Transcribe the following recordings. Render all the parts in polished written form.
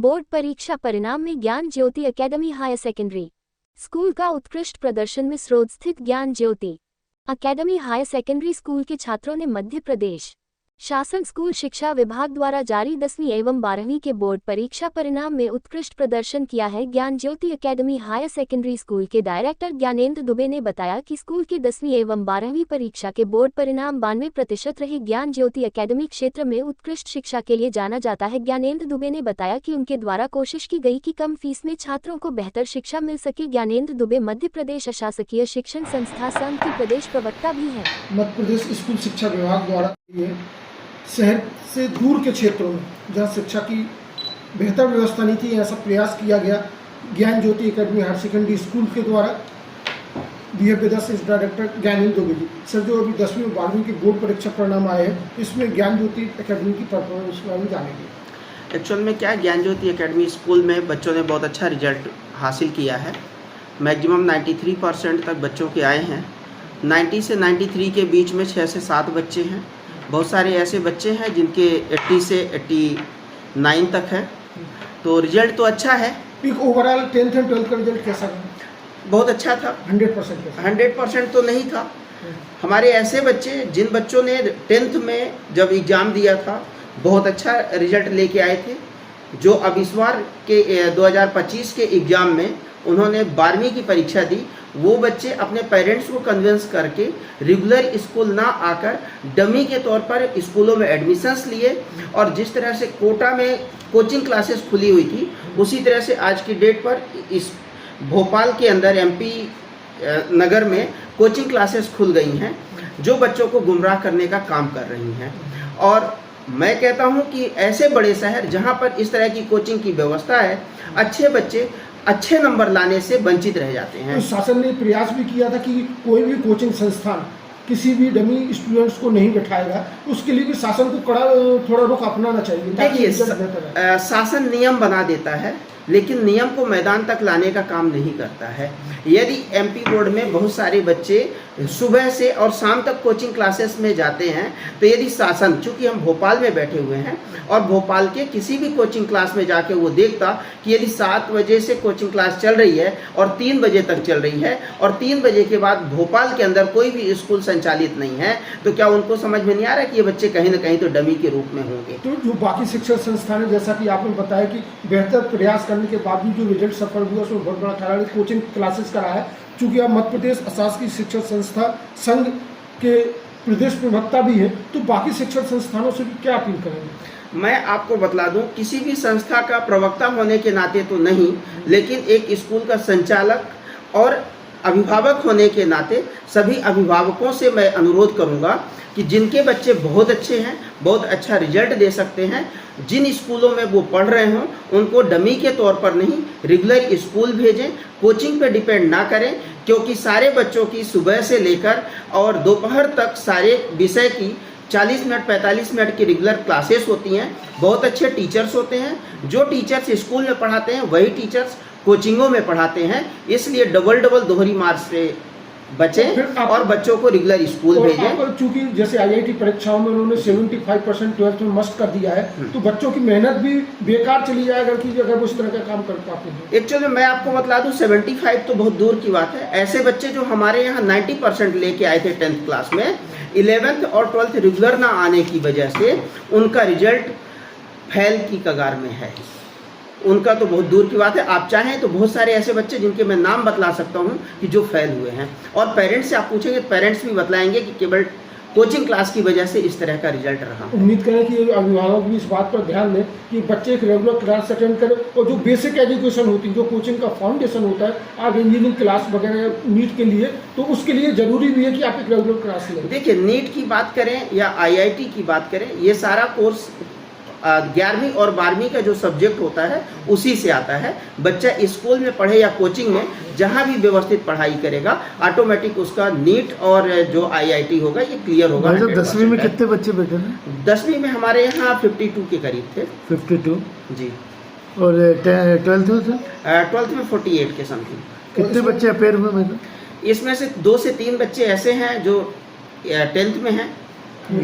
Board परीक्षा परिणाम में ज्ञान ज्योति एकेडमी हायर सेकेंडरी स्कूल का उत्कृष्ट प्रदर्शन। मिस रोड स्थित ज्ञान ज्योति एकेडमी हायर सेकेंडरी स्कूल के छात्रों ने मध्य प्रदेश शासन स्कूल शिक्षा विभाग द्वारा जारी 10वीं एवं 12वीं के बोर्ड परीक्षा परिणाम में उत्कृष्ट प्रदर्शन किया है। ज्ञान ज्योति एकेडमी हायर सेकेंडरी स्कूल के डायरेक्टर ज्ञानेंद्र दुबे ने बताया कि स्कूल की 10वीं एवं 12वीं परीक्षा के बोर्ड परिणाम 92% रहे। ज्ञान ज्योति एकेडमी क्षेत्र में उत्कृष्ट शिक्षा के लिए जाना जाता है। ज्ञानेंद्र दुबे ने बताया कि उनके द्वारा कोशिश की गई कि कम फीस में छात्रों को बेहतर शिक्षा मिल सके। ज्ञानेंद्र दुबे मध्य प्रदेश अशासकीय शिक्षण संस्था संघ के प्रदेश प्रवक्ता भी है। मध्य प्रदेश स्कूल शिक्षा विभाग द्वारा शहर से दूर के क्षेत्रों में जहाँ शिक्षा की बेहतर व्यवस्था नहीं थी, ऐसा प्रयास किया गया। ज्ञान ज्योति एकेडमी हायर सेकेंडरी स्कूल के द्वारा डायरेक्टर ज्ञानेंद्र दुबे जी सर, जो अभी 10वीं और 12वीं के बोर्ड परीक्षा परिणाम आए हैं, इसमें ज्ञान ज्योति एकेडमी की परफॉर्मेंस में हम जानेंगे। एक्चुअल में क्या है, ज्ञान ज्योति एकेडमी स्कूल में बच्चों ने बहुत अच्छा रिजल्ट हासिल किया है। मैक्सिमम 93% तक बच्चों के आए हैं। 90 से 93 के बीच में 6 से 7 बच्चे हैं। बहुत सारे ऐसे बच्चे हैं जिनके 80 से 89 तक है, तो रिजल्ट तो अच्छा है। एक ओवरऑल 10th एंड 12th का रिजल्ट कैसा था? बहुत अच्छा था। 100% तो नहीं था। हमारे ऐसे बच्चे जिन बच्चों ने 10th में जब एग्ज़ाम दिया था बहुत अच्छा रिजल्ट लेके आए थे, जो अब इस बार के 2025 के एग्ज़ाम में उन्होंने 12वीं की परीक्षा दी, वो बच्चे अपने पेरेंट्स को कन्विंस करके रेगुलर स्कूल ना आकर डमी के तौर पर स्कूलों में एडमिशन्स लिए। और जिस तरह से कोटा में कोचिंग क्लासेस खुली हुई थी, उसी तरह से आज की डेट पर इस भोपाल के अंदर MP नगर में कोचिंग क्लासेस खुल गई हैं, जो बच्चों को गुमराह करने का काम कर रही हैं। और मैं कहता हूं कि ऐसे बड़े शहर जहां पर इस तरह की कोचिंग की व्यवस्था है, अच्छे बच्चे अच्छे नंबर लाने से वंचित रह जाते हैं। तो शासन ने प्रयास भी किया था कि कोई भी कोचिंग संस्थान किसी भी डमी स्टूडेंट्स को नहीं बैठाएगा, उसके लिए भी शासन को कड़ा थोड़ा रुख अपनाना चाहिए। देखिए, शासन नियम बना देता है, लेकिन नियम को मैदान तक लाने का काम नहीं करता है। यदि MP बोर्ड में बहुत सारे बच्चे सुबह से और शाम तक कोचिंग क्लासेस में जाते हैं, तो यदि शासन, चूँकि हम भोपाल में बैठे हुए हैं और भोपाल के किसी भी कोचिंग क्लास में जाके वो देखता कि यदि 7 बजे से कोचिंग क्लास चल रही है और 3 बजे तक चल रही है और 3 बजे के बाद भोपाल के अंदर कोई भी स्कूल संचालित नहीं है, तो क्या उनको समझ में नहीं आ रहा कि ये बच्चे कहीं ना कहीं तो डमी के रूप में होंगे? तो जो बाकी शिक्षण संस्थान है, जैसा कि आपने बताया कि बेहतर प्रयास करने के बाद भी जो रिजल्ट सफल हुआ, उसमें बहुत बड़ा कारण कोचिंग क्लासेस का रहा है। चूँकि आप मध्य प्रदेश अशासकीय शिक्षण संस्था संघ के प्रदेश प्रवक्ता भी है, तो बाकी शिक्षण संस्थानों से भी क्या अपील करेंगे? मैं आपको बतला दूं, किसी भी संस्था का प्रवक्ता होने के नाते तो नहीं, लेकिन एक स्कूल का संचालक और अभिभावक होने के नाते सभी अभिभावकों से मैं अनुरोध करूंगा कि जिनके बच्चे बहुत अच्छे हैं, बहुत अच्छा रिजल्ट दे सकते हैं, जिन स्कूलों में वो पढ़ रहे हों, उनको डमी के तौर पर नहीं, रेगुलर स्कूल भेजें, कोचिंग पे डिपेंड ना करें। क्योंकि सारे बच्चों की सुबह से लेकर और दोपहर तक सारे विषय की 40 मिनट 45 मिनट की रेगुलर क्लासेस होती हैं। बहुत अच्छे टीचर्स होते हैं। जो टीचर्स स्कूल में पढ़ाते हैं वही टीचर्स कोचिंगों में पढ़ाते हैं। इसलिए डबल दोहरी मार्क्स से बचें और बच्चों को रेगुलर स्कूल भेजें। चूंकि जैसे IIT परीक्षाओं में उन्होंने 75% 12th में मस्ट कर दिया है, तो बच्चों की मेहनत भी बेकार चली जाएगा कि अगर वो इस तरह का काम कर पाते हैं। एक्चुअली मैं आपको बतला दूं, 75 तो बहुत दूर की बात है। ऐसे बच्चे जो हमारे यहाँ 90% लेके आए थे 10th क्लास में, 11th और 12th रेगुलर ना आने की वजह से उनका रिजल्ट फेल की कगार में है। उनका तो बहुत दूर की बात है। आप चाहें तो बहुत सारे ऐसे बच्चे जिनके मैं नाम बतला सकता हूं कि जो फेल हुए हैं, और पेरेंट्स से आप पूछेंगे, पेरेंट्स भी बतलाएंगे कि केवल कोचिंग क्लास की वजह से इस तरह का रिजल्ट रहा। उम्मीद करें कि अभिभावक भी इस बात पर ध्यान दें कि बच्चे एक रेगुलर क्लास अटेंड करें, और जो बेसिक एजुकेशन होती है, जो कोचिंग का फाउंडेशन होता है, आगे इंजीनियरिंग क्लास वगैरह नीट के लिए, तो उसके लिए जरूरी भी है कि आप एक रेगुलर क्लास लें। देखिए, नीट की बात करें या IIT की बात करें, ये सारा कोर्स 11वीं और 12वीं का जो सब्जेक्ट होता है उसी से आता है। बच्चा स्कूल में पढ़े या कोचिंग में जहाँ भी व्यवस्थित पढ़ाई करेगा, ऑटोमेटिक उसका नीट और जो IIT होगा ये क्लियर होगा। 10वीं में कितने बच्चे बैठे थे? 10वीं में हमारे यहाँ 52 के करीब थे। 52 जी। और 12th में सर? 12th में 48 के समथिंग। कितने बच्चे अपेयर हुए मैडम? इसमें से 2 से 3 बच्चे ऐसे हैं जो 10th में हैं,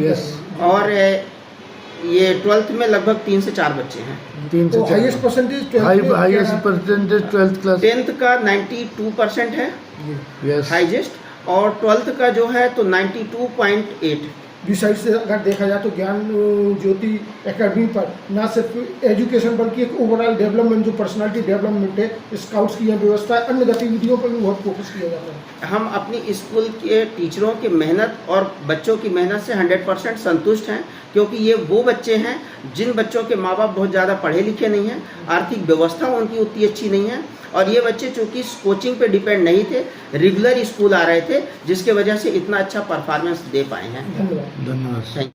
यस, और ये 12th में लगभग 3 से 4 बच्चे हैं। 3 से तो 4 highest percentage highest percentage 12th class 10th का 92% है यस हाईएस्ट, और 12th का जो है तो 92.8। बी साइड से अगर देखा जाए तो ज्ञान ज्योति एकेडमी पर ना सिर्फ एजुकेशन बल्कि एक ओवरऑल डेवलपमेंट, जो पर्सनालिटी डेवलपमेंट है, स्काउट्स की यह व्यवस्था है, अन्य गतिविधियों पर भी बहुत फोकस किया जाता है। हम अपनी स्कूल के टीचरों की मेहनत और बच्चों की मेहनत से 100% संतुष्ट हैं, क्योंकि ये वो बच्चे हैं जिन बच्चों के माँ बाप बहुत ज़्यादा पढ़े लिखे नहीं हैं, आर्थिक व्यवस्था उनकी उतनी अच्छी नहीं है, और ये बच्चे चूँकि कोचिंग पे डिपेंड नहीं थे, रेगुलर स्कूल आ रहे थे, जिसके वजह से इतना अच्छा परफॉर्मेंस दे पाए हैं। धन्यवाद। धन्यवाद। Thank you.